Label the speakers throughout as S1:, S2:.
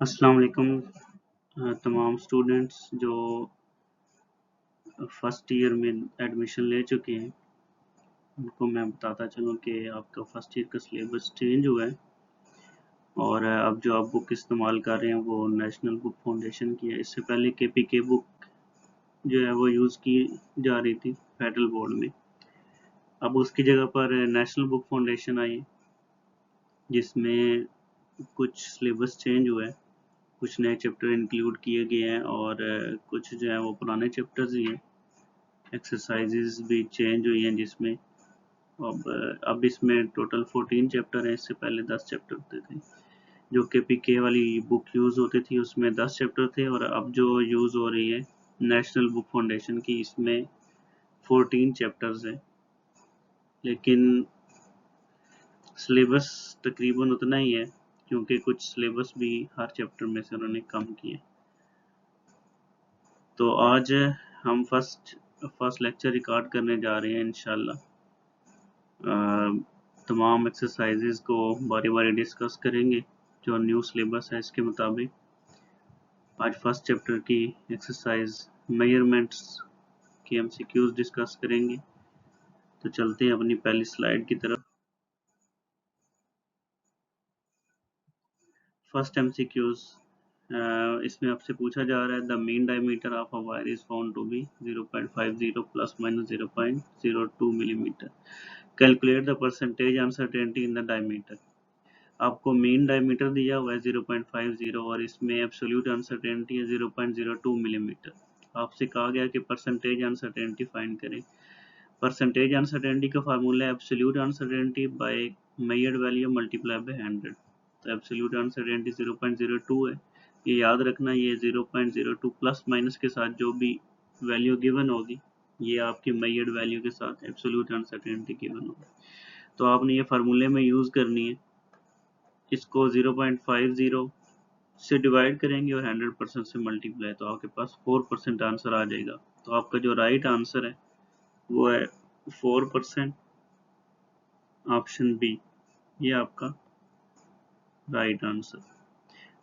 S1: अस्सलाम वालेकुम तमाम स्टूडेंट्स जो फर्स्ट ईयर में एडमिशन ले चुके हैं उनको मैं बताता चलूँ कि आपका फर्स्ट ईयर का सिलेबस चेंज हुआ है और अब जो आप बुक इस्तेमाल कर रहे हैं वो नेशनल बुक फाउंडेशन की है। इससे पहले केपीके बुक जो है वो यूज़ की जा रही थी फेडरल बोर्ड में। अब उसकी जगह पर नेशनल बुक फाउंडेशन आई जिसमें कुछ सिलेबस चेंज हुआ है, कुछ नए चैप्टर इंक्लूड किए गए हैं और कुछ जो है वो पुराने चैप्टर्स ही हैं। एक्सरसाइजेज भी चेंज हुई हैं जिसमें अब इसमें टोटल 14 चैप्टर हैं। इससे पहले 10 चैप्टर होते थे। जो केपीके वाली बुक यूज़ होती थी उसमें 10 चैप्टर थे और अब जो यूज़ हो रही है नेशनल बुक फाउंडेशन की इसमें 14 चैप्टर्स हैं, लेकिन सिलेबस तकरीबन उतना ही है क्योंकि कुछ सिलेबस भी हर चैप्टर में से उन्होंने कम किए। तो आज हम फर्स्ट लेक्चर रिकॉर्ड करने जा रहे हैं इंशाल्लाह। तमाम एक्सरसाइजेज को बारी बारी डिस्कस करेंगे जो न्यू सिलेबस है इसके मुताबिक। आज फर्स्ट चैप्टर की एक्सरसाइज मेजरमेंट्स की एमसीक्यूज डिस्कस करेंगे। तो चलते हैं अपनी पहली स्लाइड की तरफ। फर्स्ट एमसीक्यूज इसमें आपसे पूछा जा रहा है the mean diameter of a wire is found to be 0.50 plus minus 0.02 millimeter. Calculate the percentage uncertainty in the diameter. आपको मीन डायमीटर दिया हुआ है 0.50 और इसमें एब्सोल्यूट अनसर्टेनिटी है 0.02 मिलीमीटर। आपसे कहा गया कि परसेंटेज अनसर्टेनिटी फाइंड करें। परसेंटेज अनसर्टेनिटी का फार्मूला है absolute uncertainty bye measured value multiply by 100। तो एब्सोल्यूट अनसर्टेनिटी 0.02 है, ये याद रखना। ये 0.02 प्लस माइनस के साथ जो भी वैल्यू गिवन होगी ये आपकी मेजर्ड वैल्यू के साथ एब्सोल्यूट अनसर्टेनिटी गिवन होगी। तो आपने ये फार्मूले में यूज करनी है। इसको 0.50 से डिवाइड करेंगे और 100% से मल्टीप्लाई, तो आपके पास 4% आंसर आ जाएगा। तो आपका जो राइट आंसर है वो है 4%, ऑप्शन बी, ये आपका राइट आंसर।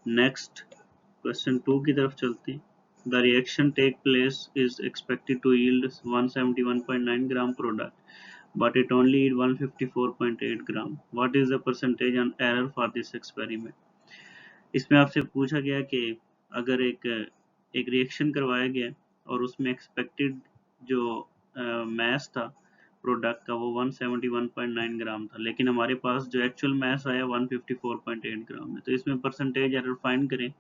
S1: नेक्स्ट क्वेश्चन 2 की तरफ चलते हैं। The reaction take place is expected to yield 171.9 gram product but it only yield 154.8 gram. What is the percentage on error for this experiment? इसमें आपसे पूछा गया कि अगर एक रिएक्शन करवाया गया और उसमें एक्सपेक्टेड जो मैस था प्रोडक्ट का वो 171.9 ग्राम था, लेकिन हमारे पास जो एक्चुअल मैस आया 154.8 ग्राम है। तो इसमें परसेंटेज एरर फाइंड करें।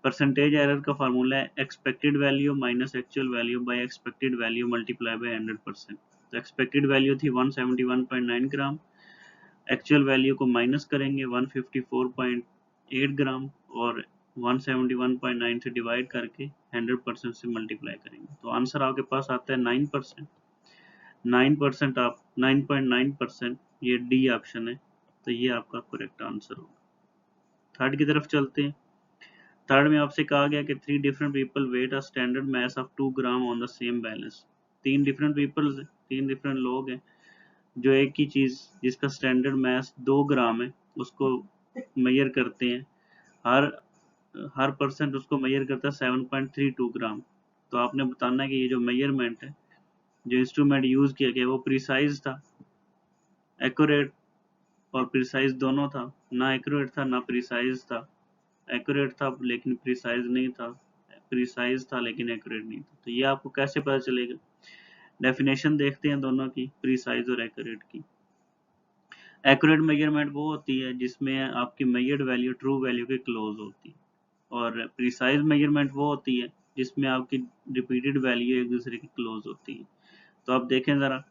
S1: परसेंटेज एरर का फार्मूला है expected value minus actual value by expected value multiply by 100%। तो एक्सपेक्टेड वैल्यू थी 171.9 ग्राम, एक्चुअल वैल्यू को माइनस करेंगे 154.8 ग्राम और 171.9 से डिवाइड करके 100% से मल्टीप्लाई करेंगे। तो आंसर आपके पास आता है 9%। 9% आप 9.9%, ये डी ऑप्शन है। तो ये आपका करेक्ट आंसर होगा। थर्ड की तरफ चलते हैं। थर्ड में आपसे कहा गया कि 3 different people weigh a standard mass of 2 gram on the same balance. 3 different peoples हैं, 3 डिफरेंट लोग हैं जो एक ही चीज जिसका स्टैंडर्ड मास 2 ग्राम है उसको मेजर करते हैं। हर हर परसेंट उसको मेजर करता है 7.32 ग्राम। तो आपने बताना है कि ये जो मेजरमेंट है, जो इंस्ट्रूमेंट यूज किया गया वो प्रिसाइज था, एक्यूरेट और प्रिसाइज दोनों था, ना एक्यूरेट था ना प्रिसाइज था। एक्यूरेट था लेकिन प्रिसाइज नहीं था, प्रिसाइज था लेकिन एक्यूरेट नहीं था। तो ये आपको कैसे पता चलेगा? डेफिनेशन देखते हैं दोनों की, प्रिसाइज और एक्यूरेट की। एक्यूरेट मेजरमेंट वो होती है जिसमें आपकी मेजर्ड वैल्यू ट्रू वैल्यू के क्लोज होती है, और प्रिसाइज मेजरमेंट वो होती है जिसमें आपकी रिपीटेड वैल्यू एक दूसरे की क्लोज होती है। तो आप देखें ज़रा,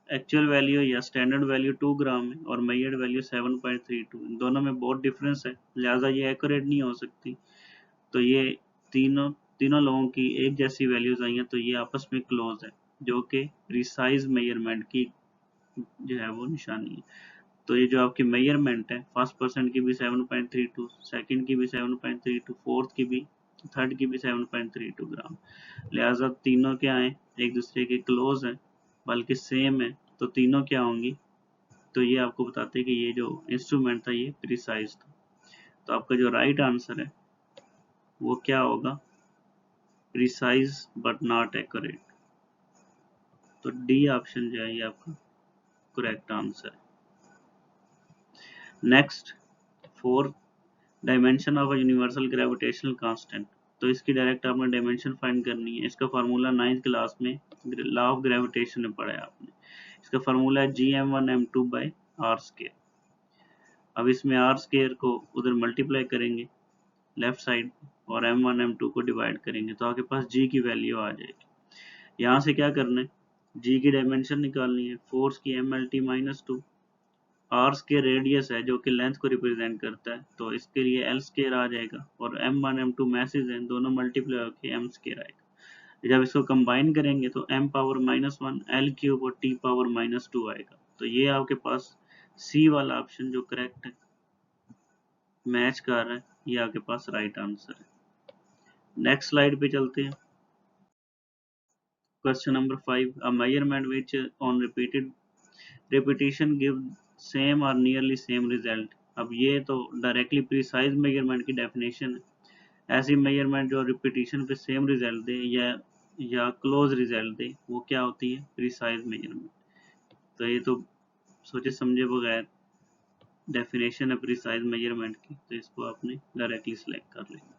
S1: एक्चुअल वैल्यू या स्टैंडर्ड वैल्यू 2 ग्राम है और मेजर्ड वैल्यू 7.32, दोनों में बहुत डिफरेंस है, लिहाजा ये एक्यूरेट नहीं हो सकती। तो ये तीनों तीनों लोगों की एक जैसी वैल्यूज आई हैं, तो ये आपस में क्लोज है, जो कि प्रिसाइज मेजरमेंट की जो है वो निशानी है। तो ये जो आपकी मेजरमेंट है, फर्स्ट पर्सन की भी 7.32, सेकंड की भी 7.32, फोर्थ की भी, थर्ड की भी 7.32 ग्राम। लिहाजा तीनों क्या हैं, एक दूसरे के क्लोज हैं, बल्कि सेम है। तो तीनों क्या होंगी, तो ये आपको बताते हैं कि ये जो इंस्ट्रूमेंट था ये प्रिसाइज था। तो आपका जो राइट आंसर है वो क्या होगा, प्रिसाइज बट नॉट एक्यूरेट। तो डी ऑप्शन जो है ये आपका करेक्ट आंसर है। Next, fourth, dimension of a universal gravitational constant. तो इसकी डायरेक्ट आपने डायमेंशन फाइंड करनी है। इसका फार्मूला 9th क्लास में लॉ ऑफ ग्रेविटेशन में पढ़ा है आपने। इसका फार्मूला है gm1m2/r²। अब इसमें आर स्केयर को उधर मल्टीप्लाई करेंगे लेफ्ट साइड और m1 m2 को डिवाइड करेंगे तो आपके पास g की वैल्यू आ जाएगी। यहाँ से क्या करना है, g की डायमेंशन निकालनी है, फोर्स की mlt-2, आर स्केयर रेडियस है जो कि लेंथ को रिप्रेजेंट करता है, तो इसके लिए एल स्केयर आ जाएगा, और m1 m2 मैसेज हैं, दोनों मल्टीप्लाई होकर एम स्केयर आएगा। जब इसको कंबाइन करेंगे तो m पावर -1 l क्यूब और t पावर -2 आएगा। तो ये आपके पास सी वाला ऑप्शन जो करेक्ट है, मैच कर रहा है, ये आपके पास राइट आंसर है। नेक्स्ट स्लाइड पे चलते हैं। Question number 5, a measurement which on repetition give same or nearly same result। अब ये तो डायरेक्टली प्रिसाइज मेजरमेंट की डेफिनेशन है। ऐसी मेजरमेंट जो रिपीटिशन पे सेम रिजल्ट दे या क्लोज रिजल्ट दे वो क्या होती है, प्रिसाइज मेजरमेंट। तो ये तो सोचे समझे बगैर डेफिनेशन है प्रिसाइज मेजरमेंट की, तो इसको आपने डायरेक्टली सिलेक्ट कर लेंगे।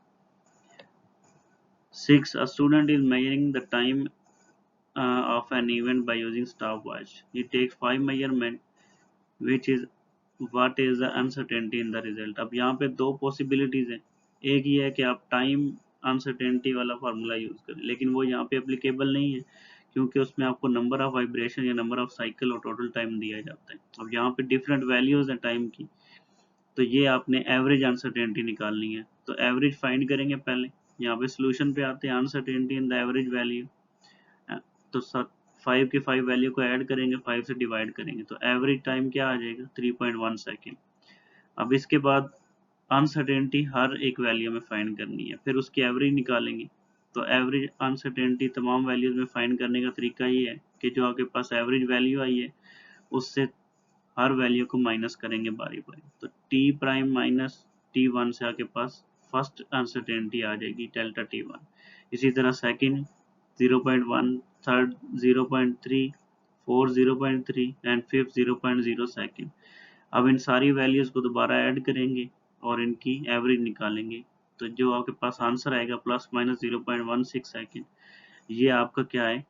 S1: 6, a student is measuring the time of an event by using stopwatch. He takes 5 measurement which is what is the uncertainty in the result। अब यहाँ पे दो पॉसिबिलिटीज हैं। एक ये है कि आप टाइम अनसर्टेनिटी वाला फार्मूला यूज करें, लेकिन वो यहाँ पे एप्लीकेबल नहीं है क्योंकि उसमें आपको नंबर ऑफ वाइब्रेशन या नंबर ऑफ साइकिल और टोटल टाइम दिया जाता है। अब यहाँ पे डिफरेंट वैल्यूज हैं टाइम की, तो ये आपने एवरेज अनसर्टेनिटी निकालनी है। तो एवरेज फाइंड करेंगे पहले, यहाँ पे सोल्यूशन पे आते हैं, uncertainty in the average value. तो 5 की 5 वैल्यू को ऐड करेंगे, 5 से डिवाइड करेंगे, तो एवरेज टाइम क्या आ जाएगा, 3.1 सेकेंड। अब इसके बाद अनसर्टेनिटी हर एक वैल्यू में फाइंड करनी है, फिर उसकी एवरेज निकालेंगे। तो एवरेज अनसर्टेनिटी तमाम वैल्यूज में फाइंड करने का तरीका ये है कि जो आपके पास एवरेज वैल्यू आई है उससे हर वैल्यू को माइनस करेंगे बारी बारी। तो टी प्राइम माइनस T1 से आपके पास फर्स्ट अनसर्टेनिटी आ जाएगी डेल्टा T1। इसी तरह second 0.1, third 0.3, fourth 0.3 and fifth 0.0 second. अब इन सारी वैल्यूज को दोबारा ऐड करेंगे और इनकी एवरेज निकालेंगे, तो जो आपके पास आंसर आएगा +-0.16 सेकेंड, ये आपका क्या है,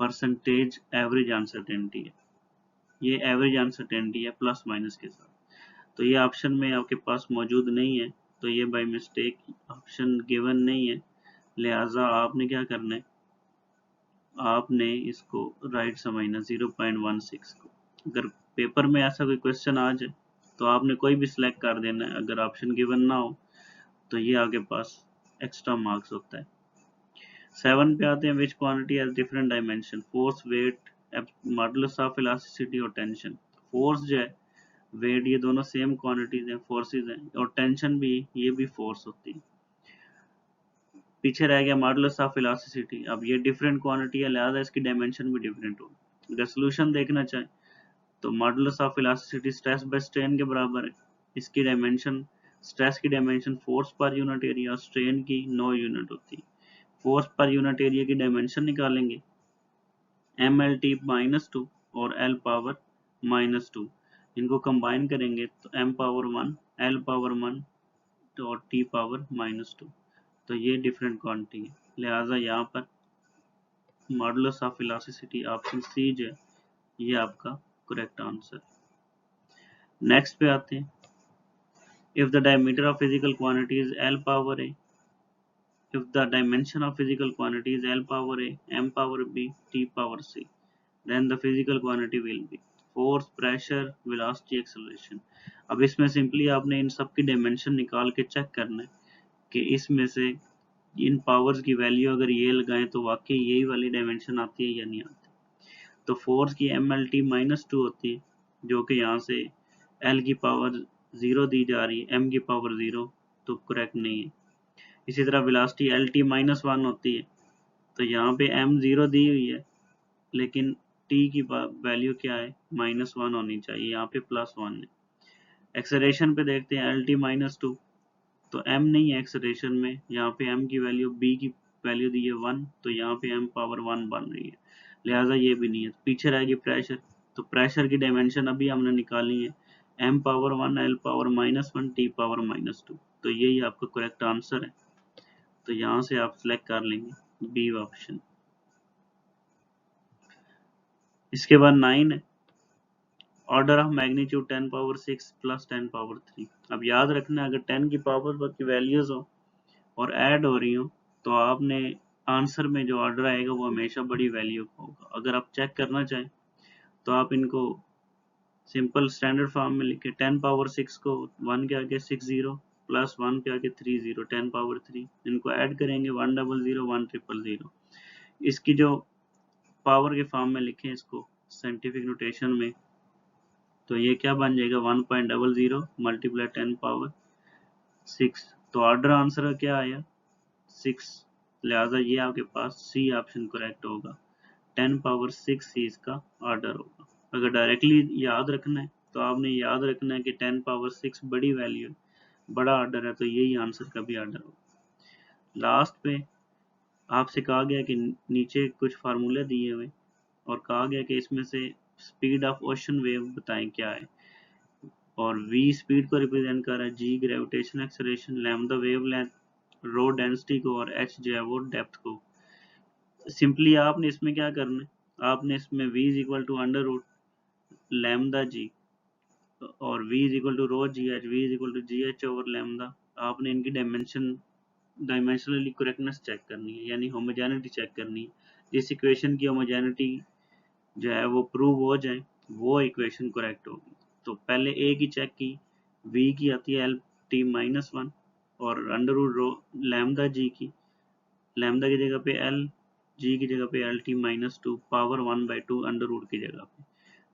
S1: परसेंटेज एवरेज अनसर्टेनिटी है। ये एवरेज अनसर्टेनिटी है प्लस माइनस के साथ। तो ये ऑप्शन में आपके पास मौजूद नहीं है, तो ये बाय मिस्टेक ऑप्शन गिवन नहीं है, लिहाजा आपने क्या करना है, आपने इसको राइट समझना 0.16 को। अगर पेपर में ऐसा कोई क्वेश्चन आ जाए तो आपने कोई भी सिलेक्ट कर देना है, अगर ऑप्शन गिवन ना हो तो ये आपके पास एक्स्ट्रा मार्क्स होता है। 7 पे आते हैं, which quantity has different dimension, force, weight, modulus of elasticity और टेंशन। फोर्स जो है, वेट, ये दोनों सेम क्वांटिटीज हैं, फोर्सेस हैं, और टेंशन भी, ये भी फोर्स होती है। पीछे रह गया मॉडुलस ऑफ इलास्टिसिटी। अब ये डिफरेंट क्वांटिटी है, लिहाजा इसकी डायमेंशन भी डिफरेंट होगी। अगर सोल्यूशन देखना चाहें तो modulus of elasticity stress by strain के बराबर है। इसकी डायमेंशन, स्ट्रेस की dimension force per unit area और स्ट्रेन की नो यूनिट होती है। फोर्स पर यूनिट एरिया की डायमेंशन निकालेंगे, mlt-2 और l पावर -2, इनको कंबाइन करेंगे तो m पावर 1, l पावर 1 और t पावर -2। तो ये डिफरेंट क्वांटिटी है, लिहाजा यहाँ पर modulus of elasticity option C जो है ये आपका करेक्ट आंसर। नेक्स्ट पे आते हैं, if the diameter of physical quantity is l power a, if the dimension of physical quantity is l power a, m power b, t power c, then the physical quantity will be force, pressure, velocity, acceleration। अब इसमें simply आपने इन सब की dimension निकाल के check करना है कि इसमें से इन पावर्स की वैल्यू अगर ये लगाएं तो वाकई यही वाली डायमेंशन आती है या नहीं आती। तो फोर्स की mlt-2 होती है, जो कि यहाँ से l की पावर 0 दी जा रही है, m की पावर 0, तो करेक्ट नहीं है। इसी तरह वेलोसिटी lt-1 होती है, तो यहाँ पे m 0 दी हुई है लेकिन t की वैल्यू क्या है, -1 होनी चाहिए, यहाँ पे +1 है। एक्सेलरेशन पे देखते हैं lt-2, तो m नहीं है एक्सलेशन में, यहाँ पे m की वैल्यू b की वैल्यू दी है 1, तो यहाँ पे m पावर 1 बन रही है, लिहाजा ये भी नहीं है। पीछे रहेगी प्रेशर, तो प्रेशर की डायमेंशन अभी हमने निकाली है, m power 1, l power -1, t power -2, तो यही आपका करेक्ट आंसर है। तो यहाँ से आप सिलेक्ट कर लेंगे बी ऑप्शन। इसके बाद 9 है, order of magnitude 10 power 6 plus 10 power 3। अब याद रखना अगर 10 की पावर की वैल्यूज हो और ऐड हो रही हो तो आपने आंसर में जो ऑर्डर आएगा वो हमेशा बड़ी वैल्यू का होगा। अगर आप चेक करना चाहें तो आप इनको सिंपल स्टैंडर्ड फॉर्म में लिखे, 10 पावर 6 को 1 के आगे 60 प्लस 1 के आगे 30, 10 पावर 3, इनको ऐड करेंगे 100, 1000। इसकी जो पावर के फॉर्म में लिखें इसको साइंटिफिक नोटेशन में, तो ये क्या बन जाएगा 1.00 मल्टीप्लाई 10 पावर 6। तो ऑर्डर आंसर क्या आया 6, लिहाजा ये आपके पास सी ऑप्शन करेक्ट होगा, 10 पावर 6 ही इसका ऑर्डर होगा। अगर डायरेक्टली याद रखना है तो आपने याद रखना है कि 10 पावर 6 बड़ी वैल्यू है, बड़ा ऑर्डर है, तो यही आंसर का भी ऑर्डर होगा। लास्ट पे आपसे कहा गया कि नीचे कुछ फार्मूले दिए हुए और कहा गया कि इसमें से स्पीड ऑफ ओशन वेव बताएं क्या है, और v स्पीड को रिप्रेजेंट कर रहा है, g gravitation acceleration, lambda wavelength, rho density को, और h जो है वो डेप्थ को। सिंपली आपने इसमें क्या करना है, आपने इसमें v is equal to under root lambda g और v is equal to rho g h, v is equal to g h over lambda, आपने इनकी डायमेंशनली करेक्टनेस चेक करनी है, यानी होमोजेनिटी चेक करनी है। जिस इक्वेशन की होमोजेनिटी जो है वो प्रूव हो जाए वो इक्वेशन करेक्ट होगी। तो पहले ए की चेक की, v की आती है एल टी -1 और अंडर रूट रो लैम्डा जी की, लैम्डा की जगह पे एल, जी की जगह पे L T -2 power 1/2 under root की जगह पे,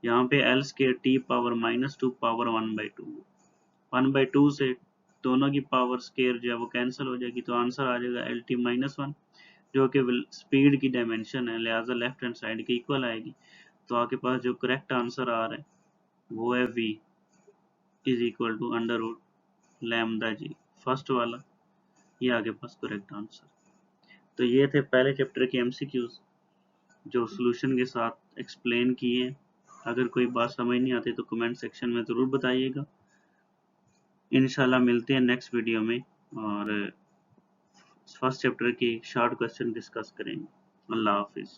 S1: यहाँ पे L square T power -2 power 1/2, 1/2 से दोनों की पावर स्केयर जो है वो कैंसिल हो जाएगी, तो आंसर आ जाएगा एल टी -1 जो कि स्पीड की डायमेंशन है, लिहाजा लेफ्ट हैंड साइड की इक्वल आएगी। तो आपके पास जो करेक्ट आंसर आ रहा है वो है v is equal to under root lambda G, first वाला, ये आगे पास करेक्ट आंसर। तो ये थे पहले चैप्टर के एमसीक्यूज जो सॉल्यूशन के साथ एक्सप्लेन किए हैं। अगर कोई बात समझ नहीं आती तो कमेंट सेक्शन में ज़रूर बताइएगा। इंशाल्लाह मिलते हैं नेक्स्ट वीडियो में और फर्स्ट चैप्टर की शॉर्ट क्वेश्चन डिस्कस करेंगे। अल्लाह हाफिज़।